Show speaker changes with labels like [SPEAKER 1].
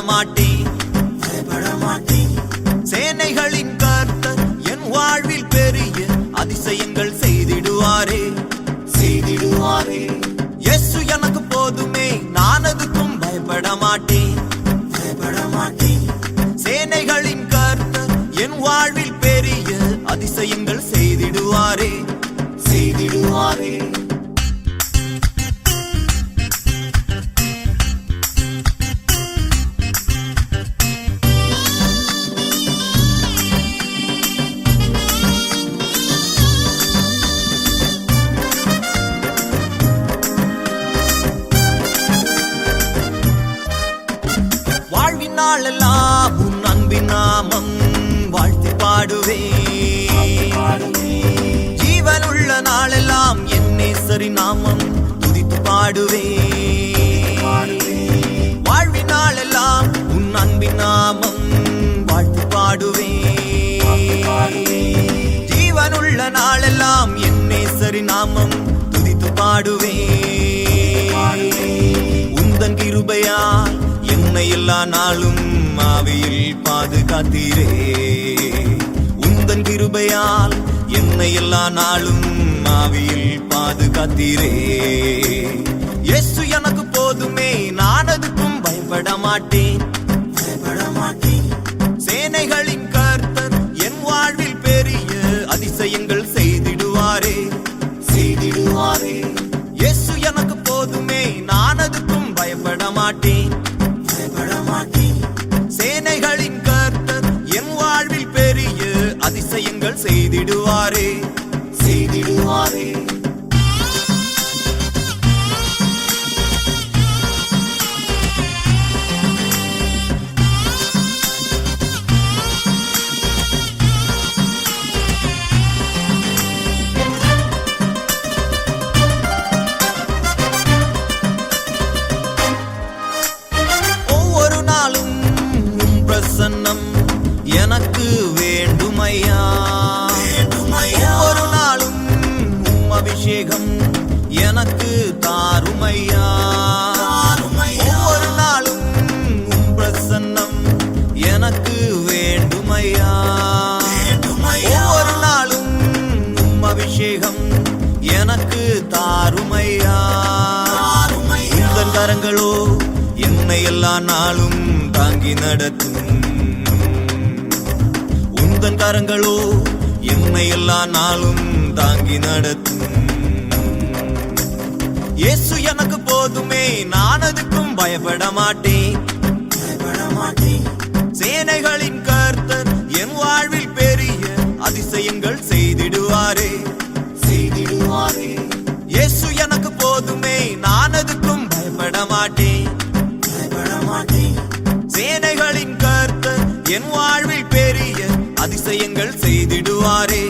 [SPEAKER 1] மாட்டேன். சேனைகளின் கர்த்தர் என் வாழ்வில் பெரிய அதிசயங்கள் செய்திடுவாரே. இயேசு எனக்கு போதுமே, நான் அதுக்கும் பயப்பட மாட்டேன். சேனைகளின் கர்த்தர் என் வாழ்வில் பெரிய அதிசயங்கள் செய்திடுவாரே. வாழ்வின் நாளெல்லாம் உன் அன்பின் நாமம் வாழ்த்தி பாடுவேன். ஜீவனுள்ள நாளெல்லாம் என் நேசரின் நாமம் துதித்து பாடுவேன். வாழ்வின் நாளெல்லாம் உன் அன்பின் நாமம் வாழ்த்தி பாடுவேன். ஜீவனுள்ள நாளெல்லாம் என் நேசரின் நாமம் துதித்து பாடுவேன். உந்தன் கிருபையால் என்னை எல்லா நாளும் ஆவியில் பாதுகாத்தீரே. உந்தன் கிருபையால் என்னை எல்லா நாளும் ஆவியில் பாதுகாத்தீரே. இயேசு எனக்கு போதுமே, நான் அதுக்கும் பயப்பட மாட்டேன். சேனைகளின் கர்த்தர் என் வாழ்வில் பெரிய அதிசயங்கள் செய்திடுவாரே. இயேசு எனக்கு போதுமே, நான் அதுக்கும் பயப்பட மாட்டேன். சேனைகளின் கர்த்தர் என் வாழ்வில் பெரிய அதிசயங்கள் செய்திடுவாரே. ஒவ்வொரு நாளும் உம் பிரசன்னம் எனக்கு வேண்டுமையா. ஒவ்வொரு நாளும் உம் அபிஷேகம் எனக்கு தாருமையா. ஒவ்வொரு நாளும் உம் பிரசன்னம் எனக்கு வேண்டுமையா. ஒவ்வொரு நாளும் உம் அபிஷேகம் எனக்கு தாருமையா. உந்தன் கரங்களோ என்னை எல்லா நாளும் தாங்கி நடத்தும். உந்தன் கரங்களோ என்னை எல்லா நாளும் தாங்கி நடத்தும். இயேசு எனக்கு போதுமே, நான் அதுக்கும் பயப்பட மாட்டேன். சேனைகளின் கர்த்தர் என் வாழ்வில் பெரிய அதிசயங்கள் செய்திடுவாரே. இயேசு எனக்கு போதுமே, நான் அதுக்கும் பயப்பட மாட்டேன். சேனைகளின் கர்த்தர் என் வாழ்வில் பெரிய அதிசயங்கள் செய்திடுவாரே.